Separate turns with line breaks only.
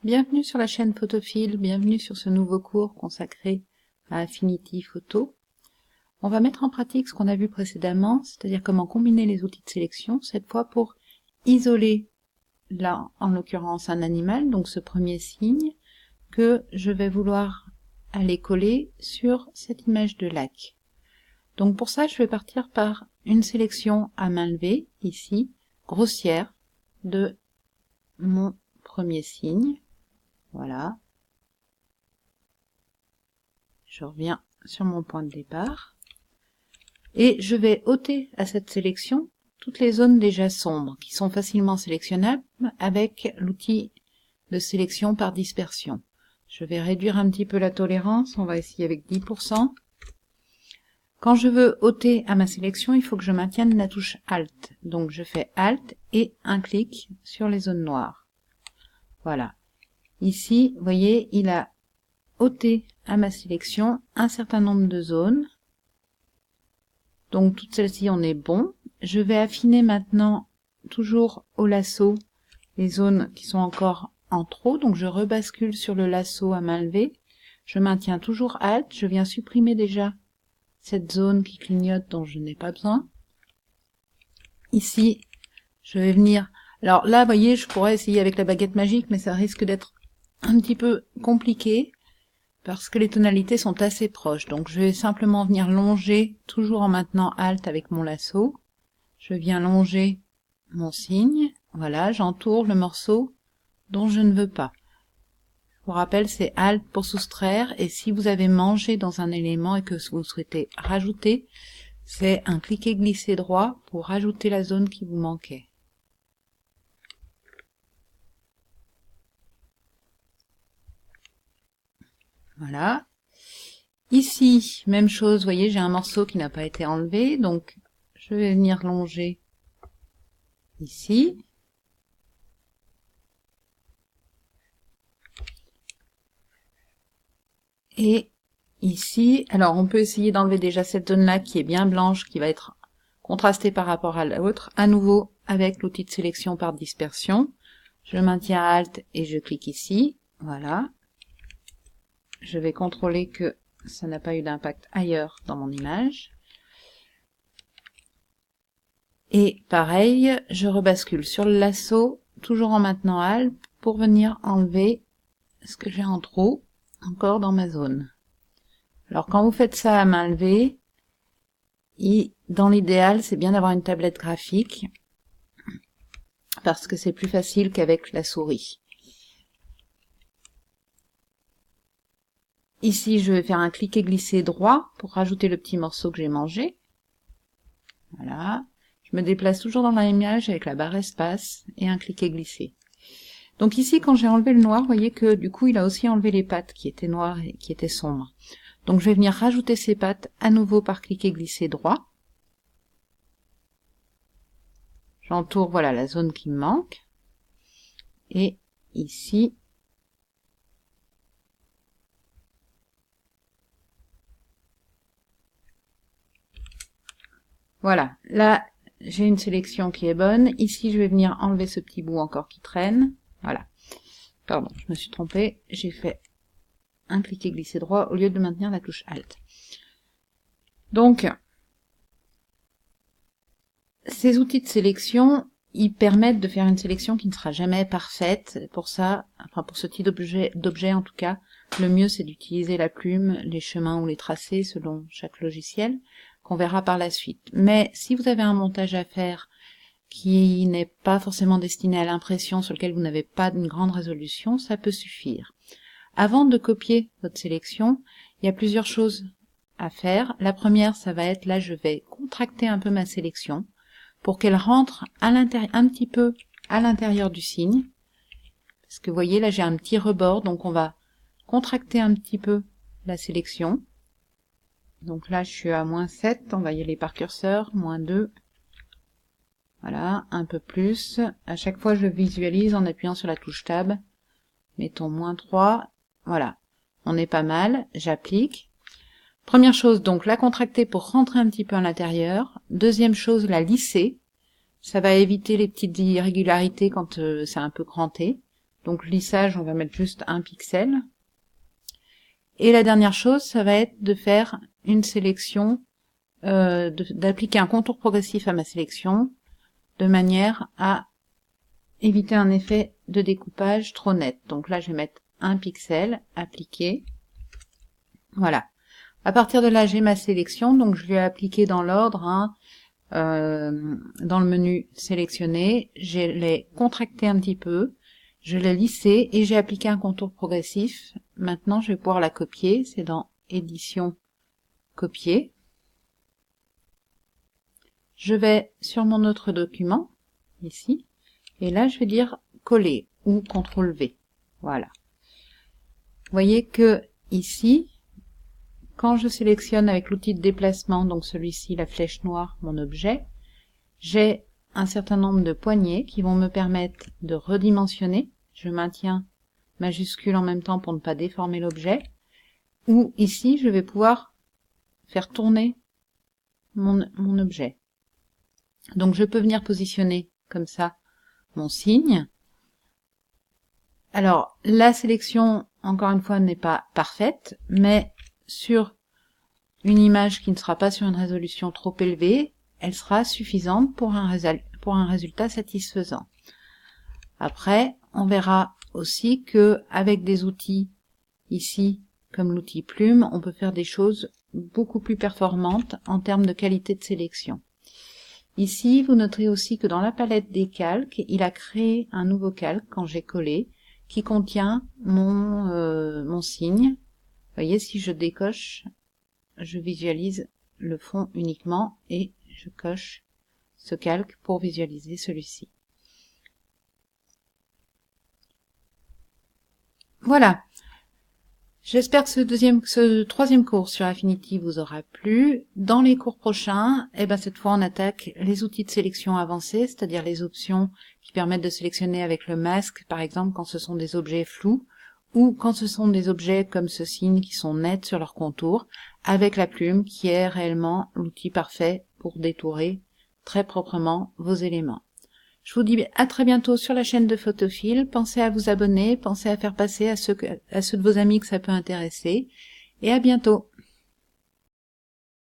Bienvenue sur la chaîne Photophile, bienvenue sur ce nouveau cours consacré à Affinity Photo. On va mettre en pratique ce qu'on a vu précédemment, c'est-à-dire comment combiner les outils de sélection, cette fois pour isoler, là en l'occurrence un animal, donc ce premier signe, que je vais vouloir aller coller sur cette image de lac. Donc pour ça, je vais partir par une sélection à main levée, ici, grossière, de mon premier signe. Voilà. Je reviens sur mon point de départ. Et je vais ôter à cette sélection toutes les zones déjà sombres, qui sont facilement sélectionnables avec l'outil de sélection par dispersion. Je vais réduire un petit peu la tolérance, on va essayer avec 10%. Quand je veux ôter à ma sélection, il faut que je maintienne la touche Alt. Donc je fais Alt et un clic sur les zones noires. Voilà. Ici, vous voyez, il a ôté à ma sélection un certain nombre de zones. Donc toutes celles-ci, on est bon. Je vais affiner maintenant, toujours au lasso, les zones qui sont encore en trop. Donc je rebascule sur le lasso à main levée. Je maintiens toujours Alt. Je viens supprimer déjà cette zone qui clignote dont je n'ai pas besoin. Ici, je vais venir... Alors là, vous voyez, je pourrais essayer avec la baguette magique, mais ça risque d'être un petit peu compliqué parce que les tonalités sont assez proches. Donc je vais simplement venir longer, toujours en maintenant Alt avec mon lasso. Je viens longer mon signe. Voilà, j'entoure le morceau dont je ne veux pas. Je vous rappelle, c'est Alt pour soustraire, et si vous avez mangé dans un élément et que vous souhaitez rajouter, c'est un cliquer-glisser droit pour rajouter la zone qui vous manquait. Voilà. Ici, même chose, vous voyez, j'ai un morceau qui n'a pas été enlevé, donc je vais venir longer ici. Et ici, alors on peut essayer d'enlever déjà cette zone-là qui est bien blanche, qui va être contrastée par rapport à l'autre, à nouveau avec l'outil de sélection par dispersion. Je maintiens Alt et je clique ici, voilà. Je vais contrôler que ça n'a pas eu d'impact ailleurs dans mon image. Et pareil, je rebascule sur le lasso, toujours en maintenant Alt, pour venir enlever ce que j'ai en trop, encore dans ma zone. Alors quand vous faites ça à main levée, dans l'idéal, c'est bien d'avoir une tablette graphique, parce que c'est plus facile qu'avec la souris. Ici, je vais faire un cliquer-glisser droit pour rajouter le petit morceau que j'ai mangé. Voilà. Je me déplace toujours dans l'image avec la barre espace et un cliquer-glisser. Donc ici, quand j'ai enlevé le noir, vous voyez que du coup, il a aussi enlevé les pattes qui étaient noires et qui étaient sombres. Donc je vais venir rajouter ces pattes à nouveau par cliquer-glisser droit. J'entoure, voilà, la zone qui me manque. Et ici, voilà, là, j'ai une sélection qui est bonne. Ici, je vais venir enlever ce petit bout encore qui traîne. Voilà. Pardon, je me suis trompée. J'ai fait un cliquer-glisser droit au lieu de maintenir la touche Alt. Donc, ces outils de sélection, ils permettent de faire une sélection qui ne sera jamais parfaite. Pour ça, enfin pour ce type d'objet en tout cas, le mieux c'est d'utiliser la plume, les chemins ou les tracés selon chaque logiciel, qu'on verra par la suite. Mais si vous avez un montage à faire qui n'est pas forcément destiné à l'impression, sur lequel vous n'avez pas une grande résolution, ça peut suffire. Avant de copier votre sélection, il y a plusieurs choses à faire. La première, ça va être, là je vais contracter un peu ma sélection pour qu'elle rentre à l'intérieur, un petit peu à l'intérieur du signe. Parce que vous voyez, là j'ai un petit rebord, donc on va contracter un petit peu la sélection. Donc là je suis à -7, on va y aller par curseur, -2. Voilà, un peu plus. À chaque fois je visualise en appuyant sur la touche Tab. Mettons -3. Voilà, on est pas mal, j'applique. Première chose, donc la contracter pour rentrer un petit peu à l'intérieur. Deuxième chose, la lisser. Ça va éviter les petites irrégularités quand c'est un peu cranté. Donc lissage, on va mettre juste 1 pixel. Et la dernière chose, ça va être de faire une sélection, d'appliquer un contour progressif à ma sélection, de manière à éviter un effet de découpage trop net. Donc là, je vais mettre 1 pixel, appliquer. Voilà. À partir de là, j'ai ma sélection, donc je vais appliquer dans l'ordre, hein, dans le menu sélectionner, je l'ai contracté un petit peu, je l'ai lissé et j'ai appliqué un contour progressif. Maintenant, je vais pouvoir la copier, c'est dans édition, copier. Je vais sur mon autre document, ici, et là, je vais dire coller ou CTRL V. Voilà. Vous voyez que ici, quand je sélectionne avec l'outil de déplacement, donc celui-ci, la flèche noire, mon objet, j'ai un certain nombre de poignées qui vont me permettre de redimensionner. Je maintiens majuscule en même temps pour ne pas déformer l'objet. Ou ici, je vais pouvoir faire tourner mon objet. Donc je peux venir positionner comme ça mon signe. Alors, la sélection, encore une fois, n'est pas parfaite, mais sur une image qui ne sera pas sur une résolution trop élevée, elle sera suffisante pour un résultat satisfaisant. Après, on verra aussi que avec des outils ici, comme l'outil plume, on peut faire des choses beaucoup plus performantes en termes de qualité de sélection. Ici, vous noterez aussi que dans la palette des calques, il a créé un nouveau calque quand j'ai collé, qui contient mon signe. Vous voyez, si je décoche, je visualise le fond uniquement et je coche ce calque pour visualiser celui-ci. Voilà. J'espère que ce troisième cours sur Affinity vous aura plu. Dans les cours prochains, cette fois on attaque les outils de sélection avancés, c'est-à-dire les options qui permettent de sélectionner avec le masque, par exemple quand ce sont des objets flous, ou quand ce sont des objets comme ce signe qui sont nets sur leur contour, avec la plume qui est réellement l'outil parfait pour détourer très proprement vos éléments. Je vous dis à très bientôt sur la chaîne de Photophile. Pensez à vous abonner, pensez à faire passer à ceux de vos amis que ça peut intéresser. Et à bientôt.